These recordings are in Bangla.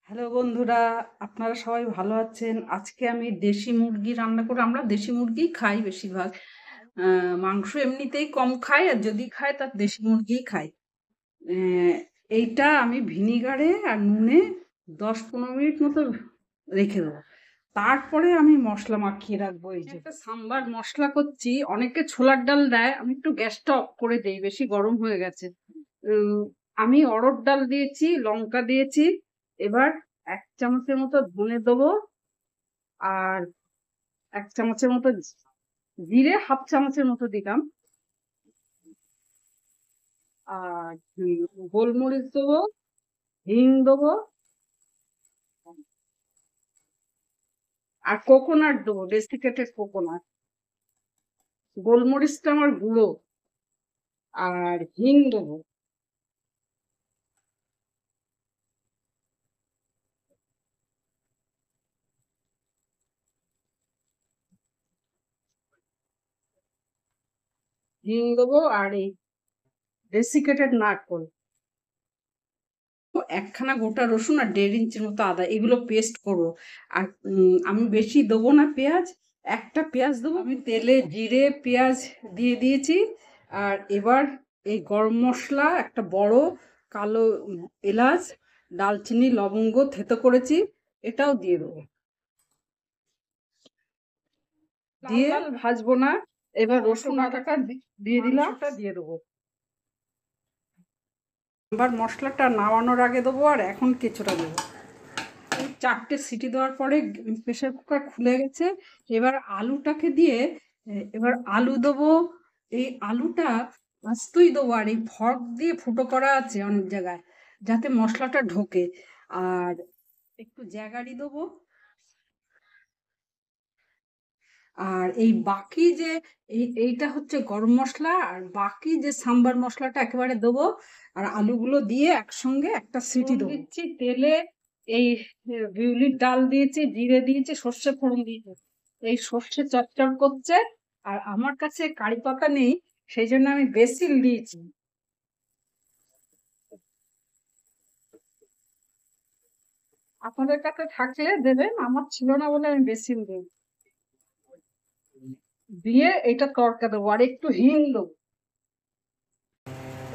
হ্যালো বন্ধুরা, আপনারা সবাই ভালো আছেন? আজকে আমি দেশি মুরগি রান্না করে, আমরা দেশি মুরগিই খাই বেশিরভাগ। মাংস এমনিতেই কম খাই, আর যদি খাই তার দেশি মুরগিই খাই। এইটা আমি ভিনিগারে আর নুনে 10-15 মিনিট মতো রেখে দেবো। তারপরে আমি মশলা মাখিয়ে রাখবো। এই যে একটা সাম্বার মশলা করছি, অনেকে ছোলার ডাল দেয়, আমি একটু গ্যাসটা অফ করে দেই, বেশি গরম হয়ে গেছে। উম, আমি অড়হর ডাল দিয়েছি, লঙ্কা দিয়েছি। এবার 1 চামচের মতো ধনে দেবো, আর 1 চামচের মতো জিরে, 1/2 চামচের মতো দিলাম। আর গোলমরিচ দেবো, হিং দেবো, আর কোকোনাট দেবো, ডেসিকেটেড কোকোনাট। গোলমরিচটা আমার গুঁড়ো। আর হিং দেবো। হিং দেবো আর এই ডেসিকেটেড নারকোল। একখানা গোটা রসুন আর 1.5 ইঞ্চির মতো আদা, এগুলো পেস্ট করবো। আর আমি বেশি দেবো না পেঁয়াজ, একটা পেঁয়াজ দেবো। আমি তেলে জিরে পেঁয়াজ দিয়ে দিয়েছি। আর এবার এই গরম মশলা, একটা বড় কালো এলাচ, দালচিনি, লবঙ্গ থেতো করেছি, এটাও দিয়ে দেবো। দিয়ে ভাজবো না। এবার রসুন আদাটা দিয়ে দিলাম, দিয়ে দেবো। এবার মশলাটা নামানোর আগে দেবো, আর এখন কিছুটা দেবো। 4টে সিটি দেওয়ার পরে প্রেসার কুকার খুলে গেছে। এবার আলুটাকে দিয়ে, এবার আলু দেবো। এই আলুটা আস্তই দেবো, আর এই ফর্ক দিয়ে ফুটো করা আছে অনেক জায়গায়, যাতে মশলাটা ঢোকে। আর একটু জ্যাগারি দেবো। আর এই বাকি যে এইটা হচ্ছে গরম মশলা, আর বাকি যে সাম্বার মশলাটা একেবারে দেবো। আর আলুগুলো দিয়ে একসঙ্গে একটা সিটি দিচ্ছি তেলে। এই বিউলির ডাল দিয়েছি, জিরে দিয়েছি, সর্ষে ফোড়ন দিয়েছি। এই সর্ষে চটচট করছে। আর আমার কাছে কারি পাতা নেই, সেই জন্য আমি বেসিল দিয়েছি। আপনাদের কাছে থাকলে দেবেন, আমার ছিল না বলে আমি বেসিল দিই। দিয়ে এটা তড়কা দেবো, আর একটু হিং দেবো।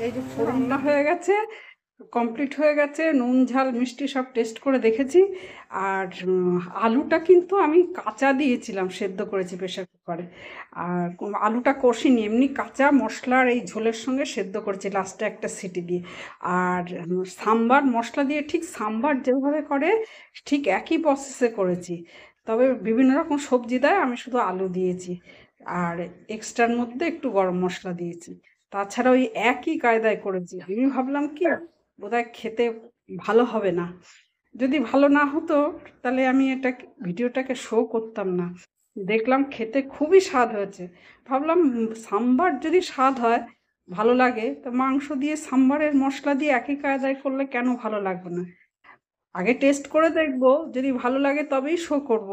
এই যে ফোড়নটা হয়ে গেছে, কমপ্লিট হয়ে গেছে। নুন ঝাল মিষ্টি সব টেস্ট করে দেখেছি। আর আলুটা কিন্তু আমি কাঁচা দিয়েছিলাম, সেদ্ধ করেছি প্রেশার কুকারে। আর আলুটা কষিনি, এমনি কাঁচা মশলার এই ঝোলের সঙ্গে সেদ্ধ করেছি লাস্টে একটা সিটি দিয়ে। আর সাম্বার মশলা দিয়ে ঠিক সাম্বার যেভাবে করে ঠিক একই প্রসেসে করেছি, তবে বিভিন্ন রকম সবজি দেয়, আমি শুধু আলু দিয়েছি। আর এক্সট্রার মধ্যে একটু গরম মশলা দিয়েছি। তাছাড়া ওই একই কায়দায় করেছি। আমি ভাবলাম কি বোধহয় খেতে ভালো হবে না। যদি ভালো না হতো তাহলে আমি এটা ভিডিওটাকে শো করতাম না। দেখলাম খেতে খুবই স্বাদ হয়েছে। ভাবলাম সাম্বার যদি স্বাদ হয়, ভালো লাগে, তো মাংস দিয়ে সাম্বারের মশলা দিয়ে একই কায়দায় করলে কেন ভালো লাগবে না। আগে টেস্ট করে দেখবো, যদি ভালো লাগে তবেই শো করব।